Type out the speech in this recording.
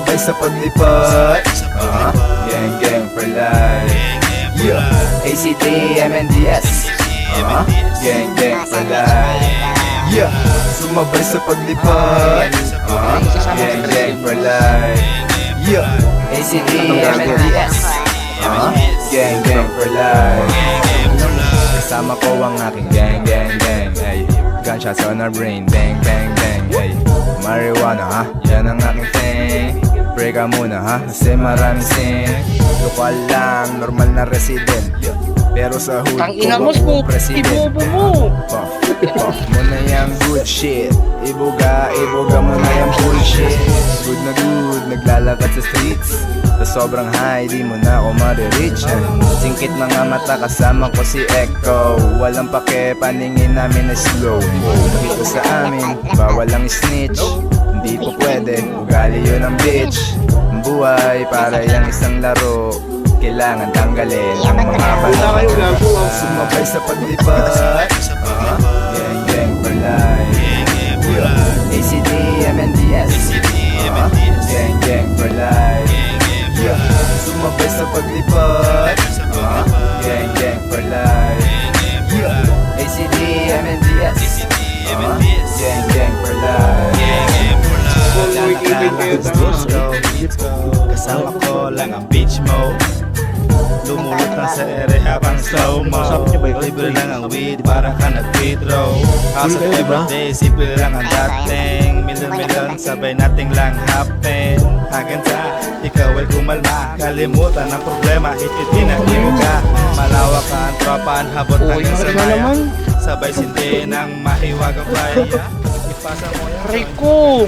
Sumabay sa paglipat, gang gang for life. Yeah, ACT, MNDS, gang gang for life. Yeah, sumabay sa paglipat, gang gang for life. Yeah, ACT, MNDS, gang gang for life. Kasama ko ang aking gang gang gang, ay gunshots on our brain, bang bang bang, ay marijuana ha, yan ang aking thing. Pray ka muna ha, kasi maraming sin. Lokal lang, normal na resident, pero sa hood ko ako president. Puff mo na yung good shit, ibuga mo na yung bullshit. Good na good, naglalakad sa streets, sa sobrang high, di mo na ako ma-reach. Singkit mga mata, kasama ko si Echo. Walang pake, paningin namin na slow mo. Dito sa amin, bawal ang snitch. Hindi po pwede, ugali yun ang bitch. Ang buhay, para yung isang laro, kailangan tanggalin ang mga balaw. Sumabay sa paglipat, gang gang for life. ACT, MNDS, gang gang for life. Sumabay sa paglipat, gang gang for life. ACT, MNDS, gang gang for life. Kasama ko lang ang beach mo, lumulot lang sa ere habang slow mo. Libre lang ang weed, para ka nag-withdraw. House of everyday, simple lang ang dating. Milyon sabay nating lang happen. Hanggang sa ikaw ay kumalma, kalimutan ang problema, itinahimo ka. Malawak ka ang tropan, habot hanggang sa maya. Sabay sindi ng mahiwagang playa. Ipasa mo yung Rico!